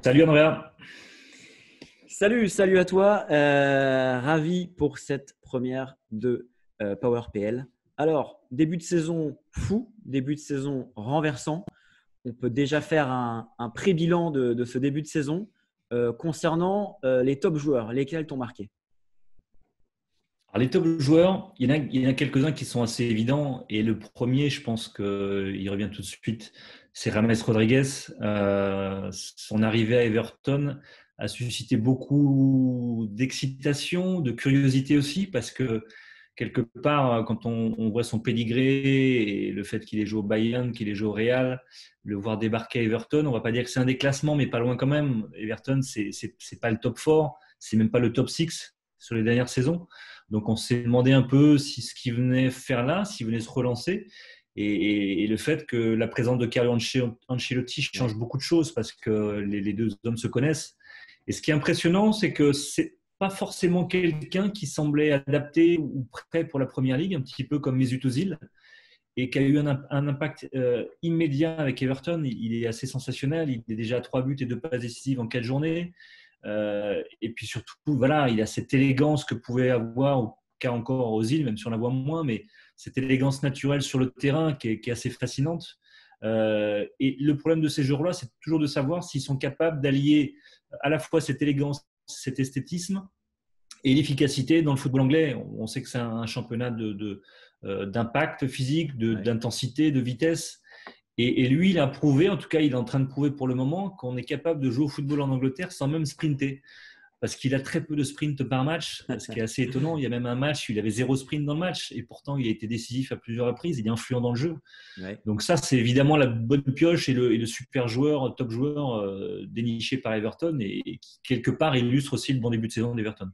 Salut Andrea. Salut à toi. Ravi pour cette première de Power PL. Alors, début de saison fou, début de saison renversant. On peut déjà faire un pré-bilan de ce début de saison concernant les top joueurs, lesquels t'ont marqué. Alors, les top joueurs, il y en a quelques-uns qui sont assez évidents. Et le premier, je pense qu'il revient tout de suite, c'est James Rodriguez. Son arrivée à Everton a suscité beaucoup d'excitation, de curiosité aussi, parce que quelque part, quand on voit son pédigré et le fait qu'il ait joué au Bayern, qu'il ait joué au Real, le voir débarquer à Everton, on va pas dire que c'est un déclassement, mais pas loin quand même. Everton, c'est pas le top 4, c'est même pas le top 6 sur les dernières saisons. Donc on s'est demandé un peu si ce qu'il venait faire là, s'il venait se relancer. Et le fait que la présence de Carlo Ancelotti change Ouais. beaucoup de choses parce que les deux hommes se connaissent. Et ce qui est impressionnant, c'est que c'est pas forcément quelqu'un qui semblait adapté ou prêt pour la première ligue, un petit peu comme Mesut Özil, et qui a eu un impact immédiat avec Everton. Il est assez sensationnel. Il est déjà à 3 buts et 2 passes décisives en 4 journées. Et puis surtout, voilà, il a cette élégance que pouvait avoir, ou qu'a encore Ozil, même si on la voit moins, mais cette élégance naturelle sur le terrain qui est assez fascinante. Et le problème de ces joueurs-là, c'est toujours de savoir s'ils sont capables d'allier à la fois cette élégance, cet esthétisme et l'efficacité dans le football anglais. On sait que c'est un championnat d'impact physique, Ouais. d'intensité, de vitesse. Et lui, il a prouvé, en tout cas, il est en train de prouver pour le moment, qu'on est capable de jouer au football en Angleterre sans même sprinter. Parce qu'il a très peu de sprints par match, ce qui est assez étonnant. Il y a même un match où il avait 0 sprint dans le match, et pourtant il a été décisif à plusieurs reprises. Il est influent dans le jeu. Ouais. Donc ça, c'est évidemment la bonne pioche et le super joueur, top joueur déniché par Everton, et qui, quelque part, illustre aussi le bon début de saison d'Everton.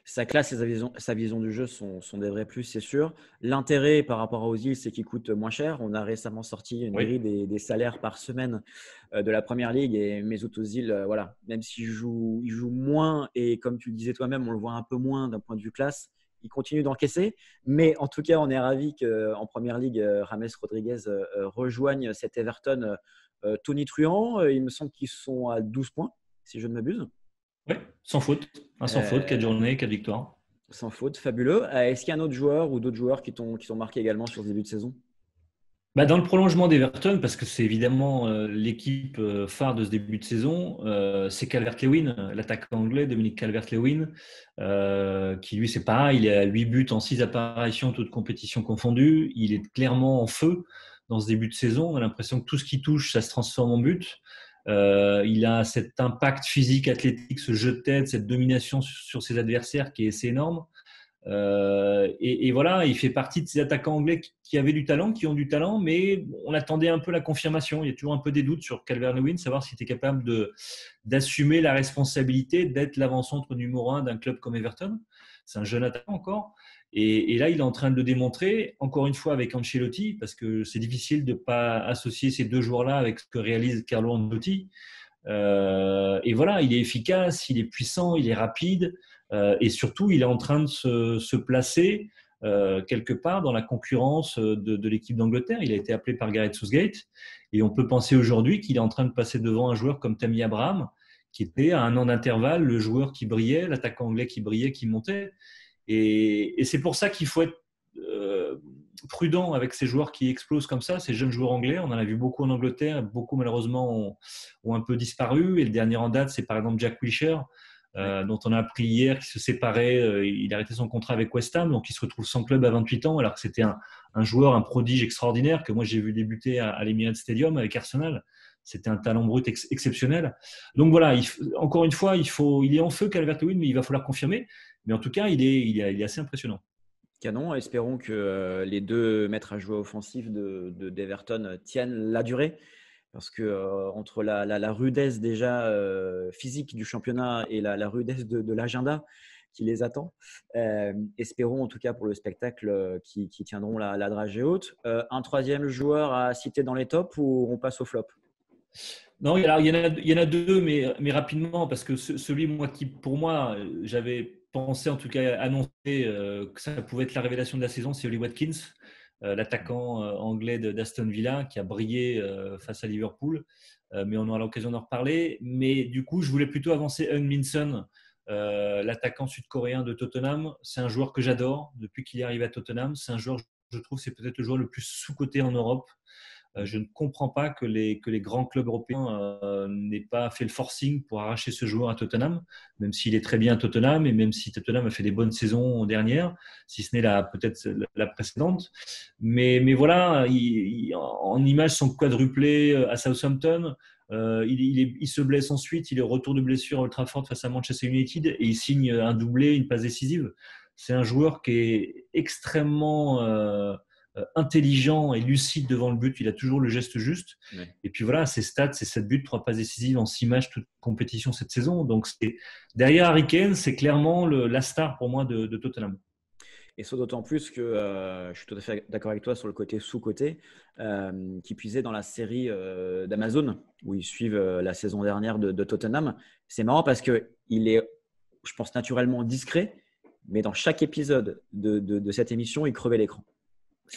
Sa classe et sa vision du jeu sont des vrais plus, c'est sûr. L'intérêt par rapport à Ozil, c'est qu'il coûte moins cher. On a récemment sorti une Oui. grille des salaires par semaine de la Première Ligue et Mesut Ozil, voilà, même il joue moins et comme tu le disais toi-même, on le voit un peu moins d'un point de vue classe, il continue d'encaisser. Mais en tout cas, on est ravis qu'en Première Ligue, James Rodriguez rejoigne cet Everton tonitruant. Il me semble qu'ils sont à 12 points, si je ne m'abuse. Oui, sans faute. Un sans faute, 4 Euh, journées, 4 victoires. Sans faute, fabuleux. Est-ce qu'il y a un autre joueur ou d'autres joueurs qui t'ont marqué également sur ce début de saison? Bah, dans le prolongement d'Everton, parce que c'est évidemment l'équipe phare de ce début de saison, c'est Calvert-Lewin, l'attaquant anglais, Dominique Calvert-Lewin, qui lui, c'est pareil, il est à 8 buts en 6 apparitions, toutes compétitions confondues. Il est clairement en feu dans ce début de saison. On a l'impression que tout ce qui touche, ça se transforme en but. Il a cet impact physique, athlétique, ce jeu de tête, cette domination sur ses adversaires qui est assez énorme. Et voilà, il fait partie de ces attaquants anglais qui avaient du talent, qui ont du talent, mais on attendait un peu la confirmation. Il y a toujours un peu des doutes sur Calvert-Lewin, savoir s'il était capable d'assumer la responsabilité d'être l'avant-centre numéro un d'un club comme Everton. C'est un jeune attaquant encore. Et là, il est en train de le démontrer, encore une fois avec Ancelotti, parce que c'est difficile de ne pas associer ces deux joueurs-là avec ce que réalise Carlo Ancelotti. Et voilà, il est efficace, il est puissant, il est rapide, et surtout, il est en train de se placer quelque part dans la concurrence de l'équipe d'Angleterre. Il a été appelé par Gareth Southgate, et on peut penser aujourd'hui qu'il est en train de passer devant un joueur comme Tammy Abraham, qui était à un an d'intervalle le joueur qui brillait, l'attaquant anglais qui brillait, qui montait. Et c'est pour ça qu'il faut être prudent avec ces joueurs qui explosent comme ça, ces jeunes joueurs anglais. On en a vu beaucoup en Angleterre, beaucoup malheureusement ont un peu disparu. Et le dernier en date, c'est par exemple Jack Wilshere, Ouais. dont on a appris hier qu'il se séparait. Il a arrêté son contrat avec West Ham, donc il se retrouve sans club à 28 ans, alors que c'était un joueur, un prodige extraordinaire que moi j'ai vu débuter à l'Emirates Stadium avec Arsenal. C'était un talent brut exceptionnel. Donc voilà, encore une fois, il est en feu Calvert-Lewin, mais il va falloir confirmer. Mais en tout cas, il est assez impressionnant. Canon. Espérons que les deux maîtres à jouer offensifs d'Everton tiennent la durée. Parce que entre la rudesse déjà physique du championnat et la rudesse de l'agenda qui les attend, espérons en tout cas pour le spectacle qui tiendront la dragée haute. Un troisième joueur à citer dans les tops ou on passe au flop? Non, il y en a deux, mais rapidement, parce que celui, moi, qui, pour moi, j'avais pensé, en tout cas, annoncer que ça pouvait être la révélation de la saison, c'est Oli Watkins. l'attaquant anglais d'Aston Villa qui a brillé face à Liverpool. Mais on aura l'occasion d'en reparler. Mais du coup, je voulais plutôt avancer Heung-min Son, l'attaquant sud-coréen de Tottenham. C'est un joueur que j'adore depuis qu'il est arrivé à Tottenham. C'est un joueur, je trouve, c'est peut-être le joueur le plus sous-coté en Europe. Je ne comprends pas que les grands clubs européens n'aient pas fait le forcing pour arracher ce joueur à Tottenham, même s'il est très bien à Tottenham et même si Tottenham a fait des bonnes saisons dernières, si ce n'est peut-être la précédente. Mais voilà, en images sont quadruplées à Southampton. Il se blesse ensuite, il est au retour de blessure à Old Trafford face à Manchester United et il signe un doublé, une passe décisive. C'est un joueur qui est extrêmement intelligent et lucide devant le but. Il a toujours le geste juste. Ouais. Et puis voilà, ses stats, c'est 7 buts, 3 passes décisives en 6 matchs, toute compétition cette saison. Donc derrière Harry Kane, c'est clairement la star pour moi de Tottenham. Et ça d'autant plus que je suis tout à fait d'accord avec toi sur le côté sous-côté, qui puisait dans la série d'Amazon, où ils suivent la saison dernière de Tottenham. C'est marrant parce qu'il est, je pense, naturellement discret, mais dans chaque épisode de cette émission, il crevait l'écran.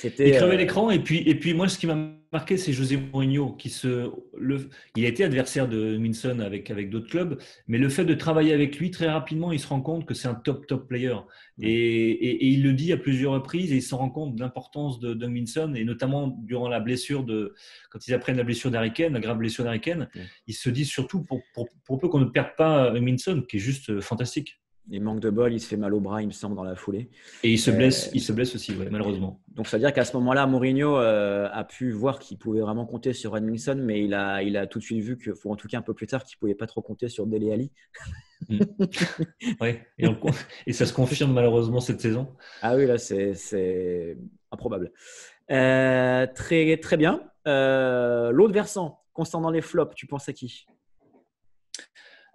Il crevait l'écran et puis moi, ce qui m'a marqué, c'est José Mourinho il a été adversaire de Minson avec d'autres clubs, mais le fait de travailler avec lui, très rapidement, il se rend compte que c'est un top player. Ouais. Et il le dit à plusieurs reprises et il se rend compte de l'importance de Minson et notamment durant la blessure quand ils apprennent la blessure d'Harry Kane, la grave blessure d'Harry Kane, ouais. Ils se disent surtout pour peu qu'on ne perde pas Minson, qui est juste fantastique. Il manque de bol, il se fait mal au bras, il me semble, dans la foulée. Et il se blesse aussi, ouais, malheureusement. Donc, ça veut dire qu'à ce moment-là, Mourinho a pu voir qu'il pouvait vraiment compter sur Heung-min Son, mais il a tout de suite vu en tout cas un peu plus tard, qu'il ne pouvait pas trop compter sur Dele Alli. Oui, et ça se confirme malheureusement cette saison. Ah oui, là, c'est improbable. Très, très bien. L'autre versant, concernant les flops, tu penses à qui ?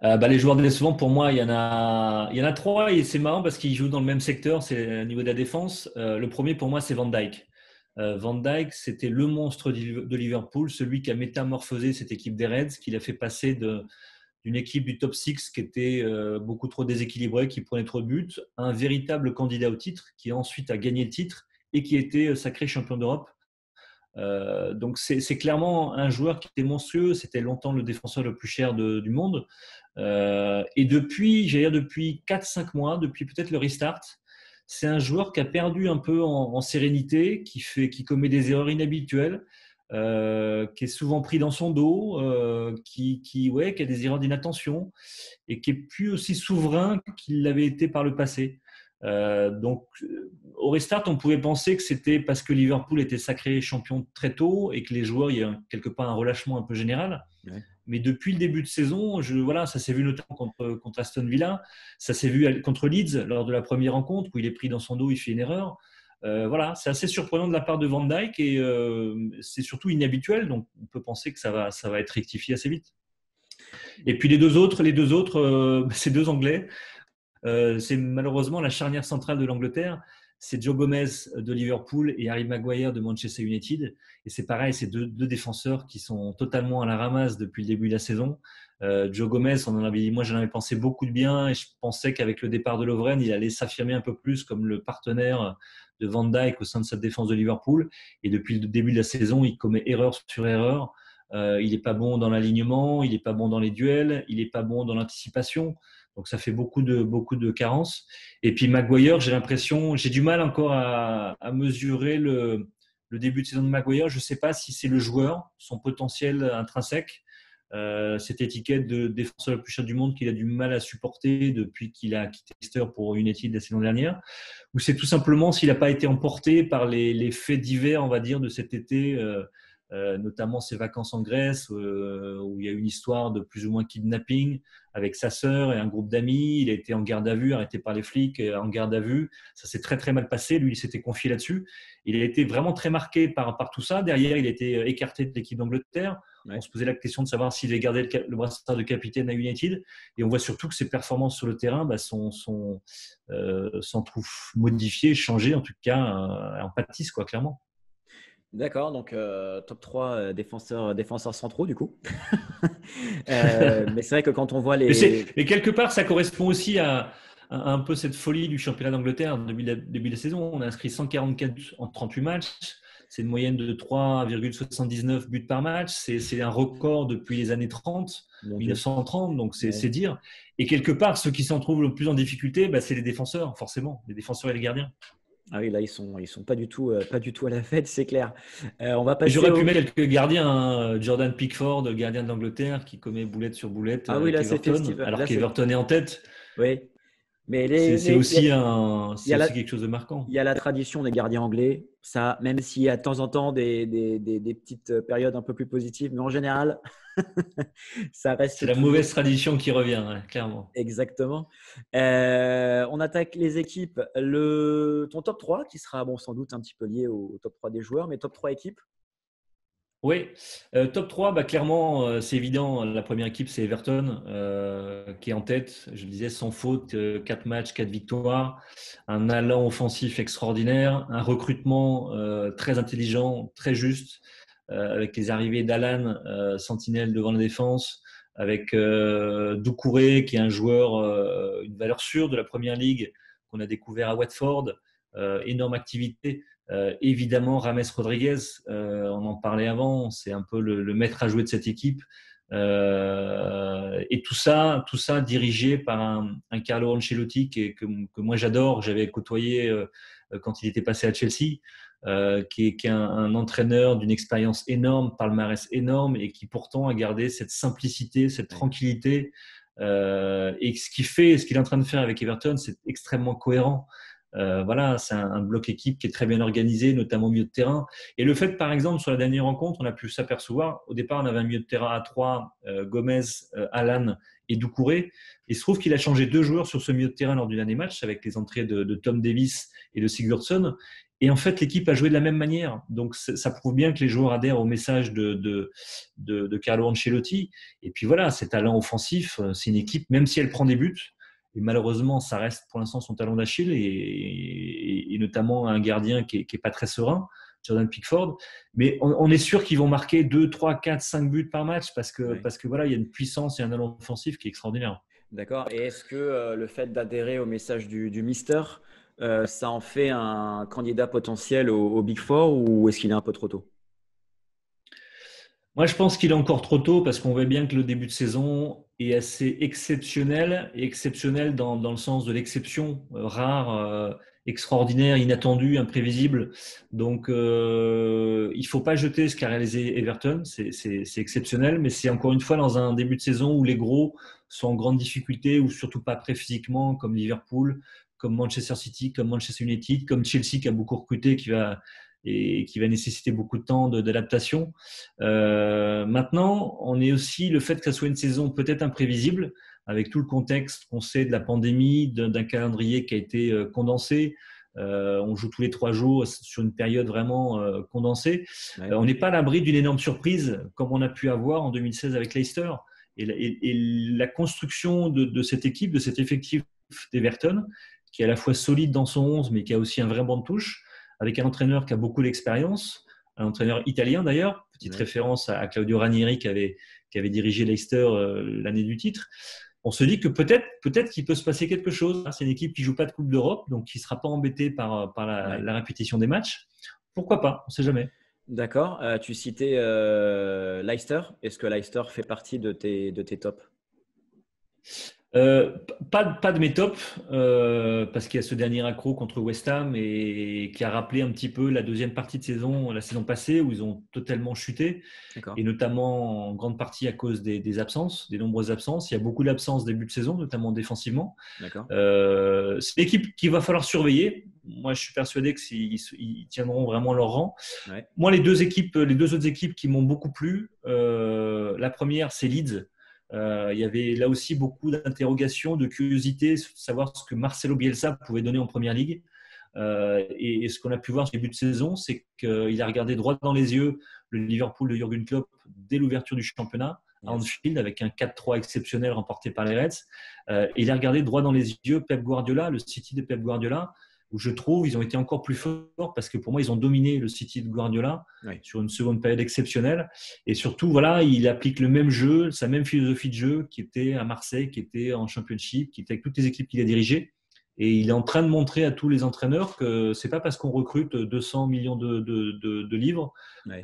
Les joueurs décevants, pour moi, il y en a 3 et c'est marrant parce qu'ils jouent dans le même secteur, c'est au niveau de la défense. Le premier, pour moi, c'est Van Dijk. Van Dijk, c'était le monstre de Liverpool, celui qui a métamorphosé cette équipe des Reds, qui l'a fait passer d'une équipe du top 6 qui était beaucoup trop déséquilibrée, qui prenait trop de buts, à un véritable candidat au titre, qui ensuite a gagné le titre et qui était sacré champion d'Europe. Donc c'est clairement un joueur qui était monstrueux, c'était longtemps le défenseur le plus cher du monde. Et depuis 4-5 mois, depuis peut-être le restart, c'est un joueur qui a perdu un peu en sérénité, qui commet des erreurs inhabituelles, qui est souvent pris dans son dos, qui a des erreurs d'inattention et qui est plus aussi souverain qu'il l'avait été par le passé. Donc au restart, on pouvait penser que c'était parce que Liverpool était sacré champion très tôt et que les joueurs, il y a quelque part un relâchement un peu général. Ouais. Mais depuis le début de saison, ça s'est vu notamment contre Aston Villa, ça s'est vu contre Leeds lors de la première rencontre où il est pris dans son dos, il fait une erreur. C'est assez surprenant de la part de Van Dijk et c'est surtout inhabituel, donc on peut penser que ça va être rectifié assez vite. Et puis les deux autres, c'est 2 Anglais. C'est malheureusement la charnière centrale de l'Angleterre. C'est Joe Gomez de Liverpool et Harry Maguire de Manchester United. Et c'est pareil, c'est deux défenseurs qui sont totalement à la ramasse depuis le début de la saison. Joe Gomez, moi j'en avais pensé beaucoup de bien et je pensais qu'avec le départ de Lovren, il allait s'affirmer un peu plus comme le partenaire de Van Dijk au sein de cette défense de Liverpool. Et depuis le début de la saison, il commet erreur sur erreur. Il n'est pas bon dans l'alignement, il n'est pas bon dans les duels, il n'est pas bon dans l'anticipation. Donc, ça fait beaucoup de carences. Et puis, Maguire, j'ai du mal encore à mesurer le début de saison de Maguire. Je ne sais pas si c'est le joueur, son potentiel intrinsèque, cette étiquette de défenseur le plus cher du monde qu'il a du mal à supporter depuis qu'il a quitté Leicester pour United la saison dernière, ou c'est tout simplement s'il n'a pas été emporté par les faits divers, on va dire, de cet été, notamment ses vacances en Grèce où il y a eu une histoire de plus ou moins kidnapping avec sa sœur et un groupe d'amis. Il a été en garde à vue, arrêté par les flics en garde à vue. Ça s'est très très mal passé. Lui, il s'était confié là-dessus. Il a été vraiment très marqué par tout ça. Derrière, il a été écarté de l'équipe d'Angleterre. Ouais. On se posait la question de savoir s'il devait garder le brassard de capitaine à United. Et on voit surtout que ses performances sur le terrain s'en trouvent modifiées, changées, en tout cas en pâtissent, clairement. D'accord, donc top 3 défenseurs centraux du coup. Mais c'est vrai que quand on voit les… Mais quelque part, ça correspond aussi à un peu cette folie du championnat d'Angleterre depuis le début de la saison. On a inscrit 144 buts en 38 matchs. C'est une moyenne de 3,79 buts par match. C'est un record depuis les années 30, Mon Dieu. 1930, donc Ouais. c'est dire. Et quelque part, ceux qui s'en trouvent le plus en difficulté, c'est les défenseurs, forcément, les défenseurs et les gardiens. Ah oui, là, ils sont pas du tout à la fête, c'est clair. On va Et passer j'aurais pu au… mettre quelques gardiens, hein. Jordan Pickford, le gardien de l'Angleterre, qui commet boulette sur boulette Ah oui, avec là, c'est Everton, festif. alors Là, c'est… qu'Everton est en tête. Oui, mais C'est il y c'est a la, aussi quelque chose de il marquant. y a la tradition des gardiens anglais. Ça, même s'il y a de temps en temps des petites périodes un peu plus positives, mais en général, ça C'est reste la toujours… mauvaise tradition qui revient, hein, clairement. Exactement. On attaque les équipes. Ton top 3, qui sera bon, sans doute un petit peu lié au top 3 des joueurs, mais top 3 équipes. Oui, top 3, clairement, c'est évident. La première équipe, c'est Everton, qui est en tête. Je le disais, sans faute, 4 matchs, 4 victoires, un allant offensif extraordinaire, un recrutement très intelligent, très juste, avec les arrivées d'Alan, sentinelle devant la défense, avec Doucouré, qui est un joueur, une valeur sûre de la première ligue, qu'on a découvert à Watford. Énorme activité. Évidemment, Rames Rodriguez, on en parlait avant, c'est un peu le maître à jouer de cette équipe. Et tout ça dirigé par un Carlo Ancelotti que moi j'adore, j'avais côtoyé quand il était passé à Chelsea, qui est un entraîneur d'une expérience énorme, palmarès énorme, et qui pourtant a gardé cette simplicité, cette tranquillité. Et ce qu'il est en train de faire avec Everton, c'est extrêmement cohérent. Voilà, c'est un bloc équipe qui est très bien organisé, notamment au milieu de terrain. Et le fait, par exemple, sur la dernière rencontre, on a pu s'apercevoir, au départ, on avait un milieu de terrain à 3, Gomez, Alan et Doucouré. Et il se trouve qu'il a changé 2 joueurs sur ce milieu de terrain lors du dernier match, avec les entrées de Tom Davis et de Sigurdsson. Et en fait, l'équipe a joué de la même manière. Donc, ça prouve bien que les joueurs adhèrent au message de Carlo Ancelotti. Et puis voilà, cet talent offensif, c'est une équipe, même si elle prend des buts, et malheureusement, ça reste pour l'instant son talon d'Achille, et notamment un gardien qui est pas très serein, Jordan Pickford. Mais on est sûr qu'ils vont marquer 2, 3, 4, 5 buts par match parce que voilà, il y a une puissance et un talent offensif qui est extraordinaire. D'accord. Et est-ce que le fait d'adhérer au message du Mister, ça en fait un candidat potentiel au Big Four, ou est-ce qu'il est un peu trop tôt? Moi, je pense qu'il est encore trop tôt parce qu'on voit bien que le début de saison est assez exceptionnel, et exceptionnel dans le sens de l'exception, rare, extraordinaire, inattendu, imprévisible. Donc, il ne faut pas jeter ce qu'a réalisé Everton, c'est exceptionnel, mais c'est encore une fois dans un début de saison où les gros sont en grande difficulté, ou surtout pas prêts physiquement, comme Liverpool, comme Manchester City, comme Manchester United, comme Chelsea qui a beaucoup recruté, qui va nécessiter beaucoup de temps d'adaptation. Maintenant, on est aussi le fait que ça soit une saison peut-être imprévisible, avec tout le contexte qu'on sait de la pandémie, d'un calendrier qui a été condensé. On joue tous les 3 jours sur une période vraiment condensée. Ouais. On n'est pas à l'abri d'une énorme surprise, comme on a pu avoir en 2016 avec Leicester. Et la construction de cette équipe, de cet effectif d'Everton, qui est à la fois solide dans son 11, mais qui a aussi un vrai banc de touche, avec un entraîneur qui a beaucoup d'expérience, un entraîneur italien d'ailleurs, petite référence à Claudio Ranieri qui avait dirigé Leicester l'année du titre. On se dit que peut-être qu'il peut se passer quelque chose. C'est une équipe qui joue pas de Coupe d'Europe, donc qui ne sera pas embêtée par la répétition des matchs. Pourquoi pas? On ne sait jamais. D'accord. Tu citais Leicester. Est-ce que Leicester fait partie de tes tops? Euh, pas de mes tops, parce qu'il y a ce dernier accro contre West Ham, et qui a rappelé un petit peu la deuxième partie de saison, la saison passée, où ils ont totalement chuté, D'accord. et notamment en grande partie à cause des absences, des nombreuses absences. Il y a beaucoup d'absences début de saison, notamment défensivement. D'accord. C'est une équipe qu'il va falloir surveiller. Moi, je suis persuadé qu'ils tiendront vraiment leur rang. Ouais. Moi, les deux autres équipes qui m'ont beaucoup plu, la première, c'est Leeds. Il y avait là aussi beaucoup d'interrogations, de curiosité, savoir ce que Marcelo Bielsa pouvait donner en première ligue. Et ce qu'on a pu voir au début de saison, c'est qu'il a regardé droit dans les yeux le Liverpool de Jürgen Klopp dès l'ouverture du championnat à Anfield, avec un 4-3 exceptionnel remporté par les Reds. Et il a regardé droit dans les yeux Pep Guardiola, le City de Pep Guardiola, où je trouve ils ont été encore plus forts, parce que pour moi, ils ont dominé le City de Guardiola sur une seconde période exceptionnelle. Et surtout, voilà, il applique le même jeu, sa même philosophie de jeu qui était à Marseille, qui était en Championship, qui était avec toutes les équipes qu'il a dirigées. Et il est en train de montrer à tous les entraîneurs que c'est pas parce qu'on recrute 200 millions de livres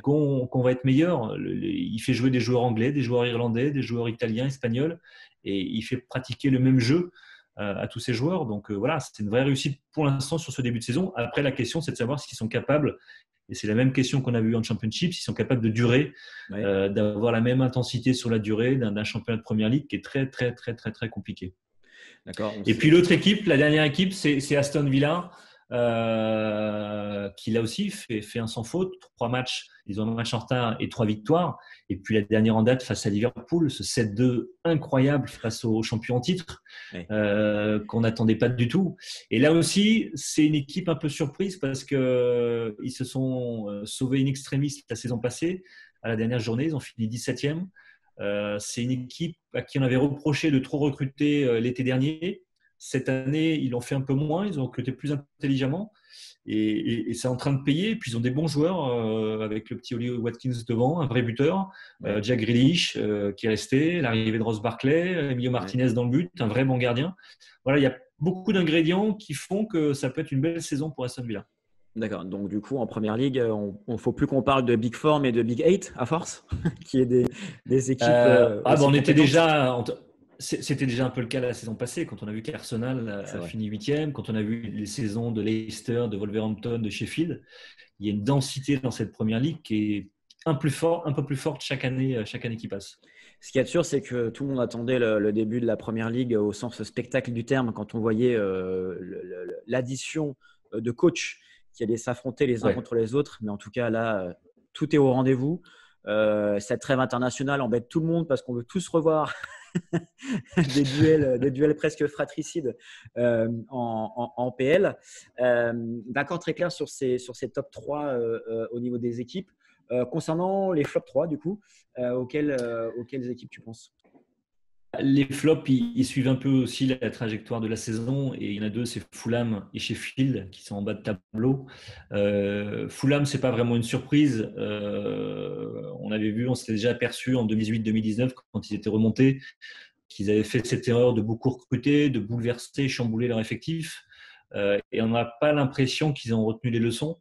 qu'on va être meilleur. Il fait jouer des joueurs anglais, des joueurs irlandais, des joueurs italiens, espagnols, et il fait pratiquer le même jeu à tous ces joueurs. Donc voilà, c'est une vraie réussite pour l'instant sur ce début de saison. Après, la question, c'est de savoir s'ils sont capables, et c'est la même question qu'on a vue en Championship, s'ils sont capables de durer, d'avoir la même intensité sur la durée d'un championnat de Première Ligue qui est très, très, très, très, très compliqué. D'accord. Et puis l'autre équipe, la dernière équipe, c'est Aston Villa, qui là aussi fait un sans faute. 3 matchs, ils ont un match en retard et 3 victoires. Et puis la dernière en date face à Liverpool, ce 7-2 incroyable face aux champions en titre, qu'on n'attendait pas du tout. Et là aussi, c'est une équipe un peu surprise parce qu'ils se sont sauvés in extremis la saison passée. À la dernière journée, ils ont fini 17e. C'est une équipe à qui on avait reproché de trop recruter l'été dernier. Cette année, ils l'ont fait un peu moins, ils ont recruté plus intelligemment et c'est en train de payer. Et puis ils ont des bons joueurs avec le petit Oli Watkins devant, un vrai buteur, Jack Grealish qui est resté, l'arrivée de Ross Barkley, Emilio Martinez dans le but, un vrai bon gardien. Voilà, il y a beaucoup d'ingrédients qui font que ça peut être une belle saison pour Aston Villa. D'accord. Donc, du coup, en première ligue, on ne faut plus qu'on parle de Big Four, mais de Big Eight à force, qui est des équipes. On était déjà. C'était déjà un peu le cas la saison passée, quand on a vu qu'Arsenal a fini 8e, quand on a vu les saisons de Leicester, de Wolverhampton, de Sheffield. Il y a une densité dans cette première ligue qui est un peu plus forte chaque année qui passe. Ce qui est sûr, c'est que tout le monde attendait le début de la première ligue au sens spectacle du terme, quand on voyait l'addition de coachs qui allaient s'affronter les uns contre les autres. Mais en tout cas, là, tout est au rendez-vous. Cette trêve internationale embête tout le monde parce qu'on veut tous revoir des duels presque fratricides en PL. D'accord, très clair sur ces top 3 au niveau des équipes. Concernant les flop 3, du coup, auxquelles équipes tu penses? Les flops, ils suivent un peu aussi la trajectoire de la saison et il y en a 2, c'est Fulham et Sheffield qui sont en bas de tableau. Fulham, c'est pas vraiment une surprise. On avait vu, on s'était déjà aperçu en 2018-2019 quand ils étaient remontés qu'ils avaient fait cette erreur de beaucoup recruter, de bouleverser, chambouler leur effectif. Et on n'a pas l'impression qu'ils ont retenu les leçons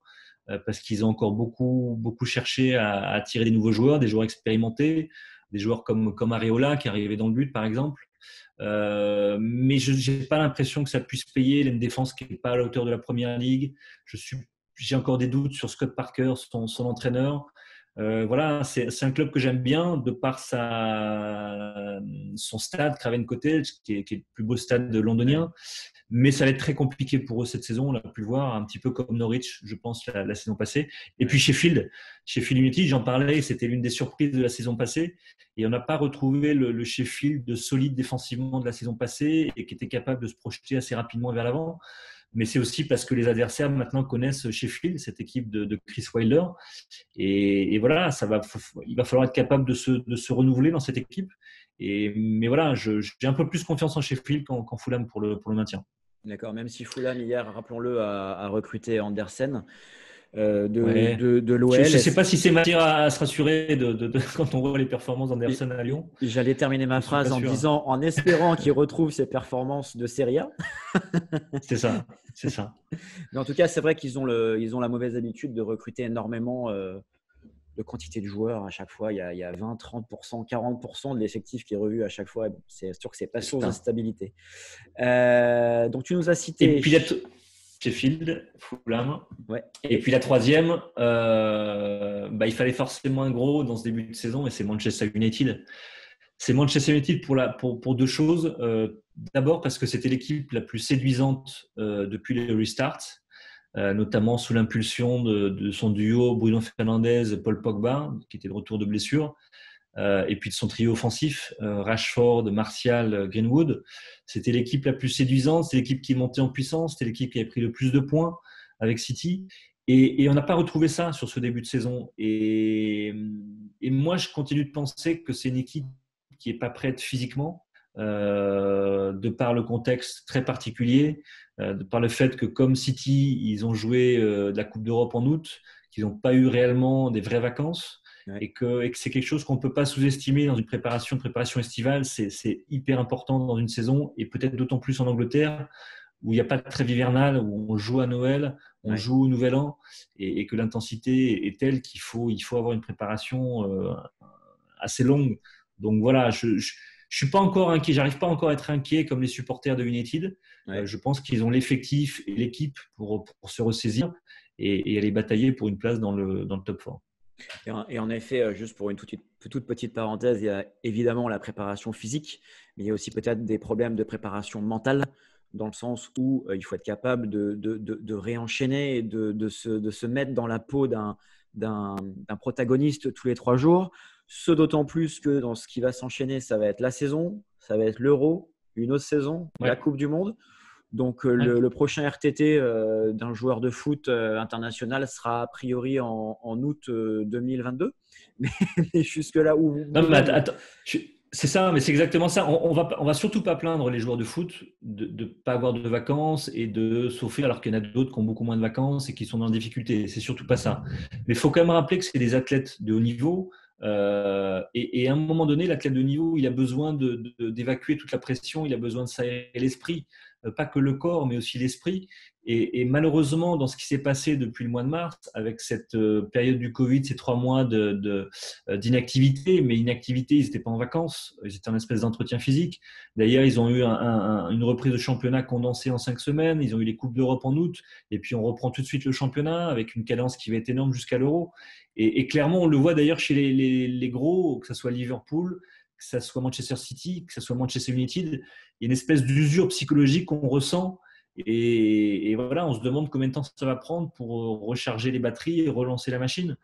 parce qu'ils ont encore beaucoup, beaucoup cherché à attirer des nouveaux joueurs, des joueurs expérimentés, des joueurs comme Areola qui arrivait dans le but, par exemple. Mais je n'ai pas l'impression que ça puisse payer. Il y a une défense qui n'est pas à la hauteur de la Première Ligue. J'ai encore des doutes sur Scott Parker, son entraîneur. Voilà, c'est un club que j'aime bien de par son stade, Craven Cottage, qui est le plus beau stade londonien. Mais ça va être très compliqué pour eux cette saison. On l'a pu le voir, un petit peu comme Norwich, je pense, la saison passée. Et puis Sheffield United, j'en parlais, c'était l'une des surprises de la saison passée. Et on n'a pas retrouvé le Sheffield de solide défensivement de la saison passée et qui était capable de se projeter assez rapidement vers l'avant. Mais c'est aussi parce que les adversaires maintenant connaissent Sheffield, cette équipe de Chris Wilder. Et voilà, il va falloir être capable de se renouveler dans cette équipe. Mais voilà, j'ai un peu plus confiance en Sheffield qu'en Fulham pour le maintien. D'accord, même si Fulham hier, rappelons-le, a recruté Andersen de l'OL. Je ne sais pas si c'est matière à se rassurer quand on voit les performances d'Anderson à Lyon. J'allais terminer ma phrase en espérant qu'il retrouve ses performances de Serie A. C'est ça. Mais en tout cas, c'est vrai qu'ils ont la mauvaise habitude de recruter énormément de quantité de joueurs à chaque fois. Il y a 20, 30%, 40% de l'effectif qui est revu à chaque fois. C'est sûr que ce n'est pas source de stabilité. Donc, tu nous as cité… Et puis, Sheffield, Fulham. Ouais. Et puis la troisième, il fallait forcément un gros dans ce début de saison et c'est Manchester United. C'est Manchester United pour 2 choses. D'abord parce que c'était l'équipe la plus séduisante depuis le restart, notamment sous l'impulsion de son duo Bruno Fernandes, Paul Pogba, qui était de retour de blessure. Et puis de son trio offensif, Rashford, Martial, Greenwood. C'était l'équipe la plus séduisante, c'est l'équipe qui est montée en puissance, c'était l'équipe qui avait pris le plus de points avec City. Et on n'a pas retrouvé ça sur ce début de saison. Et moi, je continue de penser que c'est une équipe qui n'est pas prête physiquement, de par le contexte très particulier, de par le fait que comme City, ils ont joué de la Coupe d'Europe en août, qu'ils n'ont pas eu réellement des vraies vacances. Et que c'est quelque chose qu'on ne peut pas sous-estimer dans une préparation estivale. C'est hyper important dans une saison et peut-être d'autant plus en Angleterre où il n'y a pas de trêve hivernale, où on joue à Noël, on joue au Nouvel An, et que l'intensité est telle il faut avoir une préparation assez longue. Donc voilà, je suis pas encore inquiet, j'arrive pas encore à être inquiet comme les supporters de United. Je pense qu'ils ont l'effectif et l'équipe pour se ressaisir et aller batailler pour une place dans le top 4. Et en effet, juste pour une toute petite parenthèse, il y a évidemment la préparation physique, mais il y a aussi peut-être des problèmes de préparation mentale, dans le sens où il faut être capable de réenchaîner et de se mettre dans la peau d'un protagoniste tous les 3 jours. Ce d'autant plus que dans ce qui va s'enchaîner, ça va être la saison, ça va être l'Euro, une autre saison, la Coupe du Monde. Donc, le prochain RTT d'un joueur de foot international sera a priori en août 2022. Mais jusque-là où… Non, mais attends, c'est ça, mais c'est exactement ça. On va surtout pas plaindre les joueurs de foot de ne pas avoir de vacances et de souffrir alors qu'il y en a d'autres qui ont beaucoup moins de vacances et qui sont dans des difficultés. C'est surtout pas ça. Mais il faut quand même rappeler que c'est des athlètes de haut niveau. Et à un moment donné, l'athlète de niveau, il a besoin d'évacuer toute la pression, il a besoin de s'aérer l'esprit, pas que le corps, mais aussi l'esprit. Et malheureusement, dans ce qui s'est passé depuis le mois de mars, avec cette période du Covid, ces 3 mois d'inactivité, mais inactivité, ils n'étaient pas en vacances, ils étaient en espèce d'entretien physique. D'ailleurs, ils ont eu une reprise de championnat condensée en 5 semaines, ils ont eu les Coupes d'Europe en août, et puis on reprend tout de suite le championnat avec une cadence qui va être énorme jusqu'à l'Euro. Et clairement, on le voit d'ailleurs chez les gros, que ce soit Liverpool, que ce soit Manchester City, que ce soit Manchester United, il y a une espèce d'usure psychologique qu'on ressent. Et voilà, on se demande combien de temps ça va prendre pour recharger les batteries et relancer la machine.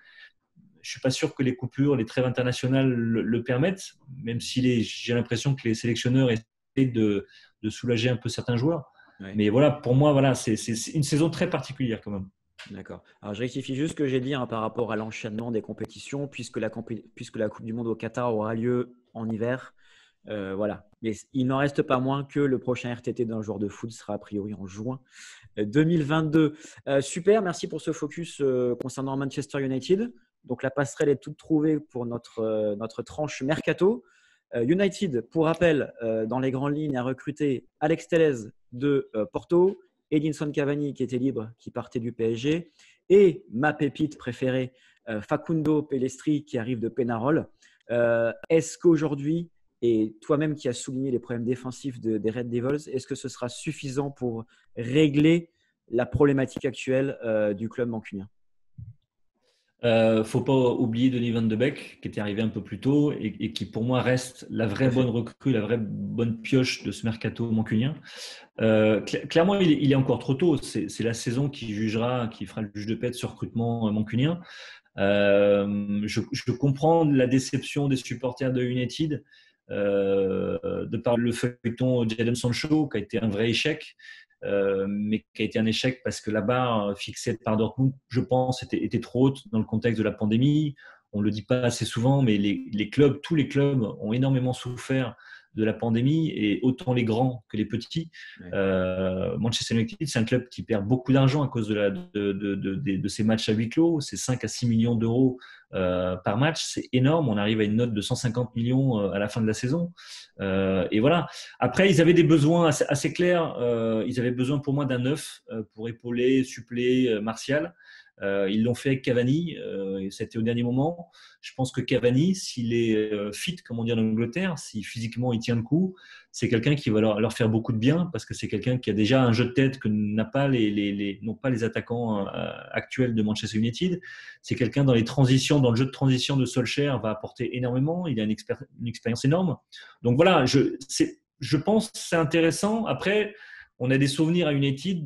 Je ne suis pas sûr que les coupures, les trêves internationales le permettent, même si j'ai l'impression que les sélectionneurs essaient de soulager un peu certains joueurs. Mais voilà, pour moi, voilà, c'est une saison très particulière quand même. D'accord. Alors, je rectifie juste ce que j'ai dit par rapport à l'enchaînement des compétitions, puisque la Coupe du Monde au Qatar aura lieu en hiver. Voilà. Mais il n'en reste pas moins que le prochain RTT d'un joueur de foot sera a priori en juin 2022. Super, merci pour ce focus concernant Manchester United. Donc, la passerelle est toute trouvée pour notre tranche Mercato. United, pour rappel, dans les grandes lignes, a recruté Alex Telles de Porto, Edinson Cavani qui était libre, qui partait du PSG, et ma pépite préférée, Facundo Pellistri qui arrive de Pénarol. Est-ce qu'aujourd'hui, et toi-même qui as souligné les problèmes défensifs des Red Devils, est-ce que ce sera suffisant pour régler la problématique actuelle du club mancunien? Faut pas oublier Donny van de Beek qui était arrivé un peu plus tôt et qui pour moi reste la vraie bonne recrue, la vraie bonne pioche de ce mercato mancunien. Clairement, il est encore trop tôt. C'est la saison qui fera le juge de paix de ce recrutement mancunien. Je comprends la déception des supporters de United de par le feuilleton Jadon Sancho qui a été un vrai échec. Mais qui a été un échec parce que la barre fixée par Dortmund, je pense, était trop haute dans le contexte de la pandémie. On ne le dit pas assez souvent, mais tous les clubs ont énormément souffert de la pandémie, et autant les grands que les petits. Manchester United, c'est un club qui perd beaucoup d'argent à cause de ces matchs à huis clos. C'est 5 à 6 millions d'euros par match. C'est énorme. On arrive à une note de 150 millions à la fin de la saison. Et voilà. Après, ils avaient des besoins assez clairs. Ils avaient besoin pour moi d'un neuf pour épauler, suppléer Martial. Ils l'ont fait avec Cavani, et c'était au dernier moment. Je pense que Cavani, s'il est fit, comme on dit en Angleterre, si physiquement il tient le coup, c'est quelqu'un qui va leur faire beaucoup de bien, parce que c'est quelqu'un qui a déjà un jeu de tête que n'ont pas les attaquants actuels de Manchester United. C'est quelqu'un dans le jeu de transition de Solskjaer va apporter énormément. Il a une expérience énorme. Donc voilà, je pense que c'est intéressant. Après, on a des souvenirs à United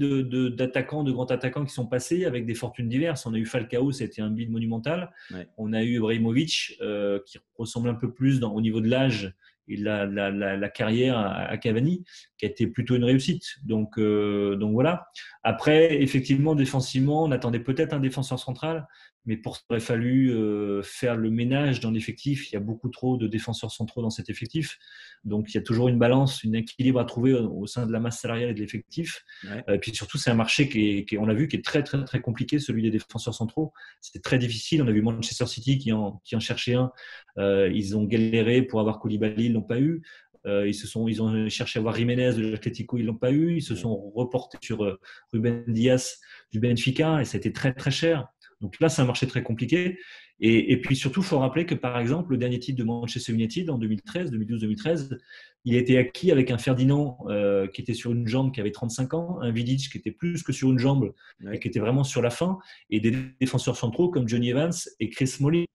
d'attaquants, de grands attaquants qui sont passés avec des fortunes diverses. On a eu Falcao, c'était un bid monumental. Ouais. On a eu Ibrahimovic, qui ressemble un peu plus au niveau de l'âge et la carrière à Cavani, qui a été plutôt une réussite. Donc voilà. Après, effectivement, défensivement, on attendait peut-être un défenseur central, mais pour ça, il aurait fallu faire le ménage dans l'effectif. Il y a beaucoup trop de défenseurs centraux dans cet effectif. Donc, il y a toujours une balance, un équilibre à trouver au sein de la masse salariale et de l'effectif. Ouais. Et puis surtout, c'est un marché on l'a vu, qui est très, très, très compliqué, celui des défenseurs centraux. C'est très difficile. On a vu Manchester City qui en cherchait un. Ils ont galéré pour avoir Koulibaly, ils ne l'ont pas eu. Ils ont cherché à voir Jiménez de l'Atlético, ils l'ont pas eu. Ils se sont reportés sur Ruben Dias du Benfica et ça a été très très cher. Donc là, c'est un marché très compliqué. Et puis surtout, il faut rappeler que par exemple, le dernier titre de Manchester United en 2012-2013, il a été acquis avec un Ferdinand qui était sur une jambe, qui avait 35 ans, un Vidic qui était plus que sur une jambe et qui était vraiment sur la fin, et des défenseurs centraux comme Johnny Evans et Chris Smalling.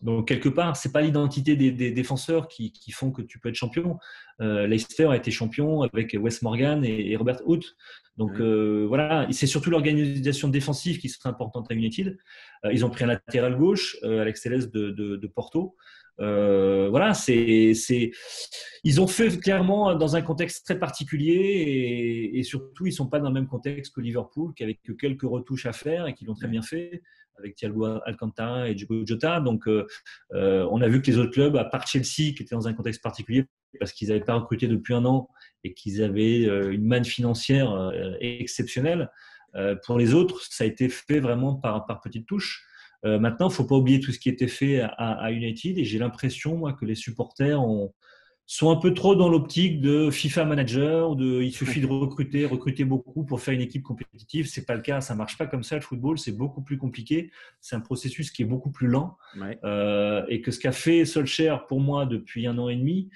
Donc, quelque part, ce n'est pas l'identité des défenseurs qui font que tu peux être champion. Leicester a été champion avec Wes Morgan et Robert Hood. Donc, voilà, c'est surtout l'organisation défensive qui serait importante à United. Ils ont pris un latéral gauche, Alex Telles de Porto. Voilà, ils ont fait clairement dans un contexte très particulier et surtout, ils ne sont pas dans le même contexte que Liverpool, qui avait que quelques retouches à faire et qui l'ont très bien fait avec Thiago Alcantara et Diogo Jota. Donc, on a vu que les autres clubs, à part Chelsea, qui était dans un contexte particulier parce qu'ils n'avaient pas recruté depuis un an et qu'ils avaient une manne financière exceptionnelle, pour les autres, ça a été fait vraiment par petites touches. Maintenant, il ne faut pas oublier tout ce qui a été fait à United et j'ai l'impression, moi, que les supporters sont un peu trop dans l'optique de FIFA Manager, il suffit de recruter beaucoup pour faire une équipe compétitive. C'est pas le cas, ça marche pas comme ça. Le football, c'est beaucoup plus compliqué. C'est un processus qui est beaucoup plus lent. Et que ce qu'a fait Solskjaer pour moi depuis 1 an et demi,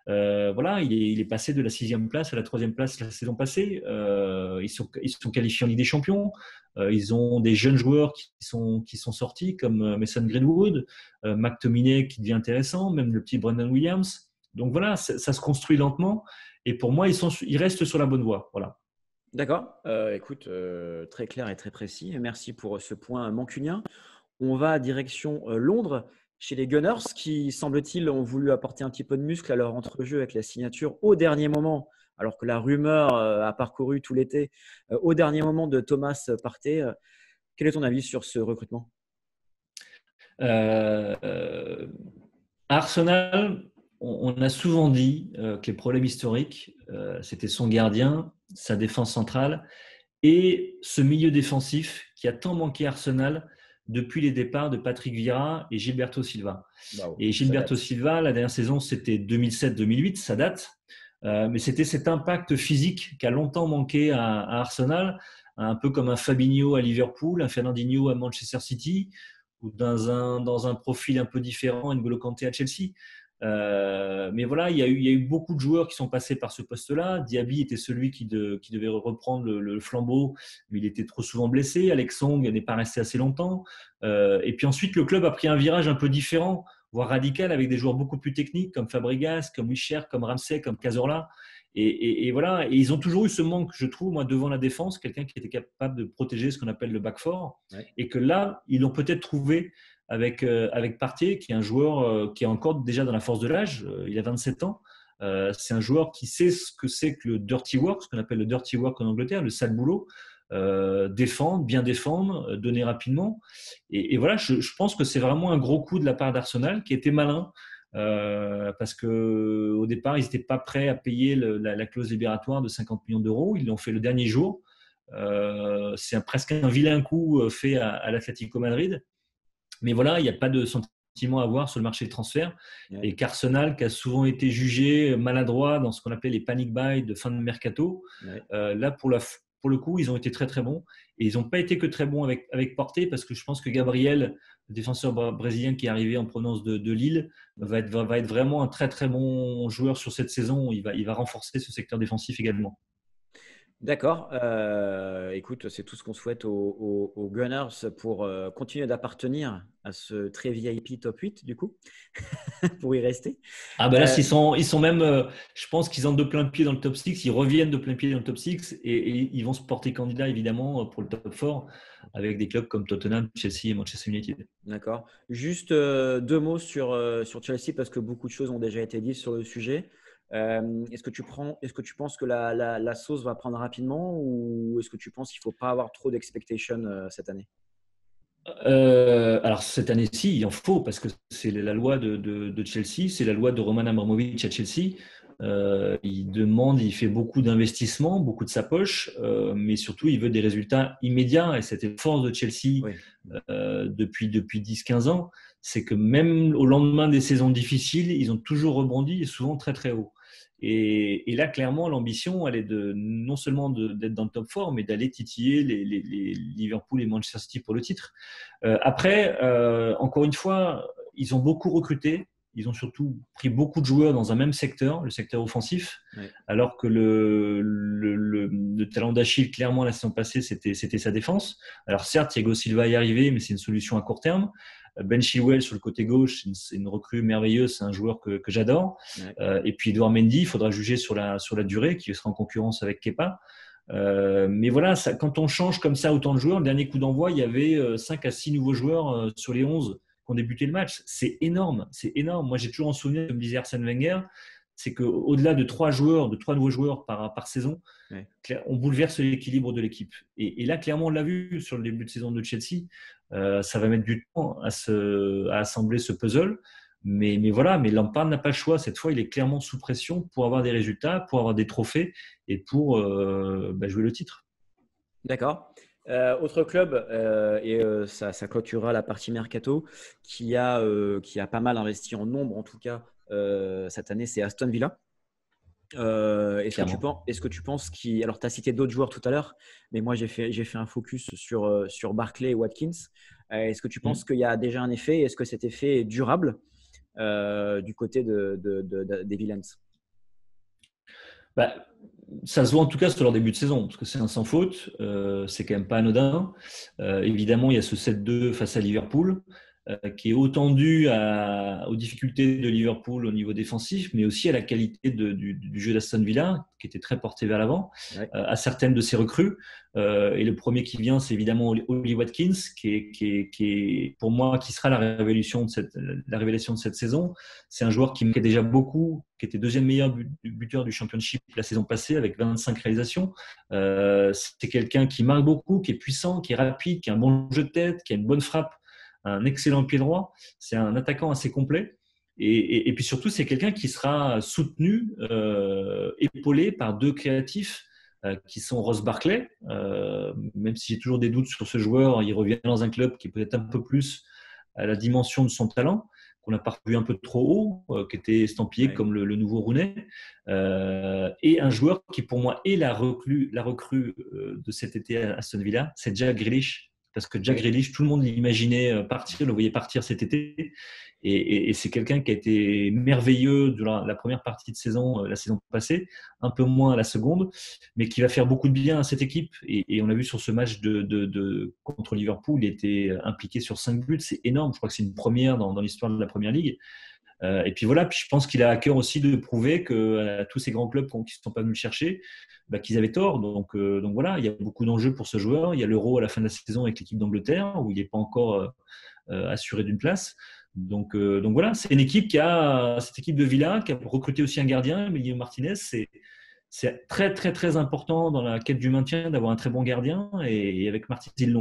voilà, il est passé de la 6e place à la 3e place la saison passée. Ils sont qualifiés en Ligue des Champions. Ils ont des jeunes joueurs qui sont sortis comme Mason Greenwood, McTominay qui devient intéressant, même le petit Brendan Williams. Donc voilà, ça se construit lentement et pour moi, ils restent sur la bonne voie. Voilà. D'accord. Écoute, très clair et très précis. Merci pour ce point mancunien. On va direction Londres chez les Gunners qui, semble-t-il, ont voulu apporter un petit peu de muscle à leur entrejeu avec la signature au dernier moment, alors que la rumeur a parcouru tout l'été, au dernier moment de Thomas Partey. Quel est ton avis sur ce recrutement ? Arsenal, on a souvent dit que les problèmes historiques, c'était son gardien, sa défense centrale et ce milieu défensif qui a tant manqué à Arsenal depuis les départs de Patrick Vieira et Gilberto Silva. Wow, et Gilberto Silva, la dernière saison, c'était 2007-2008, ça date. Mais c'était cet impact physique qui a longtemps manqué à Arsenal, un peu comme un Fabinho à Liverpool, un Fernandinho à Manchester City, ou dans un profil un peu différent, N'Golo Kanté à Chelsea. Mais voilà, il y a eu beaucoup de joueurs qui sont passés par ce poste-là. Diaby était celui qui devait reprendre le flambeau, mais il était trop souvent blessé. Alex Song n'est pas resté assez longtemps. Et puis ensuite, le club a pris un virage un peu différent, voire radical, avec des joueurs beaucoup plus techniques comme Fabregas, comme Wilshere, comme Ramsey, comme Cazorla. Et voilà, et ils ont toujours eu ce manque, je trouve, moi, devant la défense, quelqu'un qui était capable de protéger ce qu'on appelle le back four. Et que là, ils l'ont peut-être trouvé avec Partey, qui est un joueur qui est encore déjà dans la force de l'âge. Il a 27 ans. C'est un joueur qui sait ce que c'est que le dirty work, ce qu'on appelle le dirty work en Angleterre, le sale boulot. Défendre, bien défendre, donner rapidement. Et voilà, je pense que c'est vraiment un gros coup de la part d'Arsenal qui était malin. Parce qu'au départ, ils n'étaient pas prêts à payer la clause libératoire de 50 millions d'euros. Ils l'ont fait le dernier jour. C'est presque un vilain coup fait à l'Atlético Madrid. Mais voilà, il n'y a pas de sentiment à avoir sur le marché de transfert. Et qu'Arsenal, qui a souvent été jugé maladroit dans ce qu'on appelait les panic buys de fin de mercato, là, pour le coup, ils ont été très, très bons. Et ils n'ont pas été que très bons avec Partey, parce que je pense que Gabriel, le défenseur brésilien qui est arrivé en provenance de Lille, va être vraiment un très, très bon joueur sur cette saison. Il va renforcer ce secteur défensif également. D'accord. Écoute, c'est tout ce qu'on souhaite aux Gunners pour continuer d'appartenir à ce très VIP top 8, du coup, pour y rester. Ah ben là, ils sont même, je pense qu'ils entrent de plein pied dans le top 6, ils reviennent de plein pied dans le top 6 et ils vont se porter candidat évidemment pour le top 4 avec des clubs comme Tottenham, Chelsea et Manchester United. D'accord. Juste 2 mots sur Chelsea parce que beaucoup de choses ont déjà été dites sur le sujet. Est-ce que tu penses que la sauce va prendre rapidement ou est-ce que tu penses qu'il ne faut pas avoir trop d'expectations cette année ? Alors cette année-ci, il en faut parce que c'est la loi de Chelsea, c'est la loi de Roman Abramovich à Chelsea. Il fait beaucoup d'investissements, beaucoup de sa poche, mais surtout il veut des résultats immédiats et c'était force de Chelsea depuis 10-15 ans, c'est que même au lendemain des saisons difficiles, ils ont toujours rebondi et souvent très très haut. Et là, clairement, l'ambition, elle est non seulement d'être dans le top 4, mais d'aller titiller les Liverpool et Manchester City pour le titre. Après, encore une fois, ils ont beaucoup recruté. Ils ont surtout pris beaucoup de joueurs dans un même secteur, le secteur offensif, alors que le talent d'Achille, clairement, la saison passée, c'était sa défense. Alors certes, Thiago Silva est arrivé, mais c'est une solution à court terme. Ben Chilwell sur le côté gauche, c'est une recrue merveilleuse, c'est un joueur que j'adore. Et puis Edouard Mendy, il faudra juger sur la durée, qui sera en concurrence avec Kepa. Mais voilà, quand on change comme ça autant de joueurs, le dernier coup d'envoi, il y avait 5 à 6 nouveaux joueurs sur les 11 qui ont débuté le match. C'est énorme, c'est énorme. Moi, j'ai toujours en souvenir, comme disait Arsène Wenger, c'est qu'au-delà de 3 nouveaux joueurs par saison, on bouleverse l'équilibre de l'équipe. Et là, clairement, on l'a vu sur le début de saison de Chelsea. Ça va mettre du temps à assembler ce puzzle. Mais voilà, mais Lampard n'a pas le choix. Cette fois, il est clairement sous pression pour avoir des résultats, pour avoir des trophées et pour jouer le titre. D'accord. Autre club, ça clôturera la partie mercato, qui a pas mal investi en nombre, en tout cas, cette année, c'est Aston Villa. Est-ce que tu penses alors tu as cité d'autres joueurs tout à l'heure, mais moi j'ai fait un focus sur Barkley et Watkins. Est-ce que tu penses qu'il y a déjà un effet? Est-ce que cet effet est durable du côté des Villains? Ça se voit en tout cas sur leur début de saison, parce que c'est un sans faute, c'est quand même pas anodin. Évidemment, il y a ce 7-2 face à Liverpool, qui est autant dû aux difficultés de Liverpool au niveau défensif, mais aussi à la qualité du jeu d'Aston Villa, qui était très porté vers l'avant, à certaines de ses recrues. Et le premier qui vient, c'est évidemment Oli Watkins, qui est pour moi, qui sera la révélation de cette saison. C'est un joueur qui marquait déjà beaucoup, qui était deuxième meilleur buteur du Championship la saison passée, avec 25 réalisations. C'est quelqu'un qui marque beaucoup, qui est puissant, qui est rapide, qui a un bon jeu de tête, qui a une bonne frappe, un excellent pied droit. C'est un attaquant assez complet. Et puis surtout, c'est quelqu'un qui sera soutenu, épaulé par 2 créatifs qui sont Ross Barkley. Même si j'ai toujours des doutes sur ce joueur, il revient dans un club qui est peut-être un peu plus à la dimension de son talent, qu'on n'a pas vu un peu trop haut, qui était estampillé comme le nouveau Rooney. Et un joueur qui, pour moi, est la recrue de cet été à Aston Villa, c'est Jack Grealish. Parce que Jack Grealish, tout le monde l'imaginait partir, le voyait partir cet été. Et c'est quelqu'un qui a été merveilleux durant la première partie de saison, la saison passée, un peu moins la seconde, mais qui va faire beaucoup de bien à cette équipe. Et on a vu sur ce match contre Liverpool, il était impliqué sur 5 buts. C'est énorme. Je crois que c'est une première dans l'histoire de la Première Ligue. Et puis voilà, puis je pense qu'il a à cœur aussi de prouver que tous ces grands clubs qui ne sont pas venus le chercher, qu'ils avaient tort. Donc voilà, il y a beaucoup d'enjeux pour ce joueur. Il y a l'Euro à la fin de la saison avec l'équipe d'Angleterre, où il n'est pas encore assuré d'une place. Donc voilà, c'est une équipe cette équipe de Villa qui a recruté aussi un gardien, Emilio Martinez. C'est très très très important dans la quête du maintien d'avoir un très bon gardien. Et avec Martinez,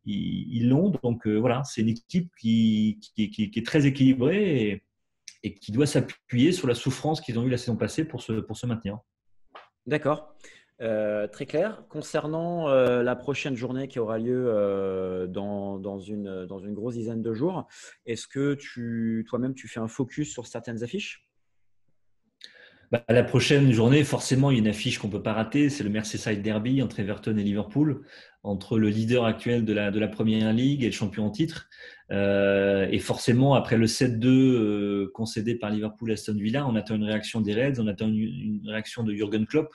ils l'ont. Donc voilà, c'est une équipe qui est très équilibrée et qui doit s'appuyer sur la souffrance qu'ils ont eue la saison passée pour se maintenir. D'accord. Très clair. Concernant la prochaine journée qui aura lieu dans une grosse dizaine de jours, est-ce que toi-même tu fais un focus sur certaines affiches? La prochaine journée, forcément, il y a une affiche qu'on ne peut pas rater. C'est le Merseyside Derby entre Everton et Liverpool, entre le leader actuel de la Première Ligue et le champion en titre. Et forcément, après le 7-2 concédé par Liverpool à Aston Villa, on attend une réaction des Reds, on attend une réaction de Jürgen Klopp.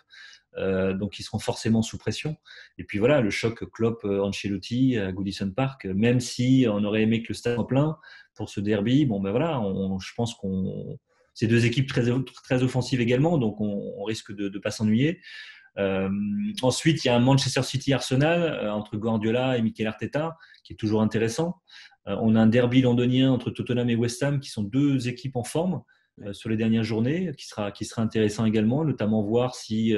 Donc, ils seront forcément sous pression. Et puis voilà, le choc Klopp-Ancelotti à Goodison Park, même si on aurait aimé que le stade soit plein pour ce derby, je pense qu'on... C'est 2 équipes très, très offensives également, donc on risque de ne pas s'ennuyer. Ensuite, il y a un Manchester City-Arsenal entre Guardiola et Mikel Arteta, qui est toujours intéressant. On a un derby londonien entre Tottenham et West Ham, qui sont 2 équipes en forme sur les dernières journées, qui sera intéressant également, notamment voir si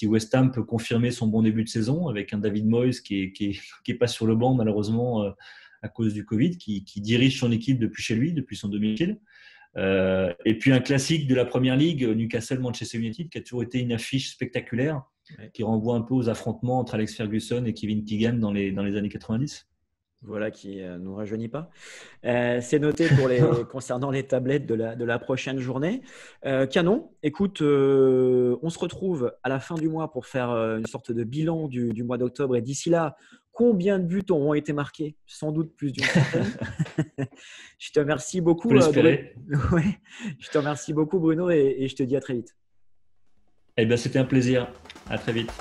West Ham peut confirmer son bon début de saison avec un David Moyes qui est pas sur le banc malheureusement à cause du Covid, qui dirige son équipe depuis chez lui, depuis son domicile. Et puis un classique de la Première Ligue, Newcastle-Manchester United, qui a toujours été une affiche spectaculaire, qui renvoie un peu aux affrontements entre Alex Ferguson et Kevin Keegan dans les années 90. Voilà qui ne nous rajeunit pas. C'est noté concernant les tablettes de la prochaine journée. Canon, écoute, on se retrouve à la fin du mois pour faire une sorte de bilan du mois d'octobre. Et d'ici là, combien de buts auront été marqués? Sans doute plus d'une centaine. Je te remercie beaucoup. On peut l'espérer. Ouais, je te remercie beaucoup, Bruno, et je te dis à très vite. Eh bien, c'était un plaisir. À très vite.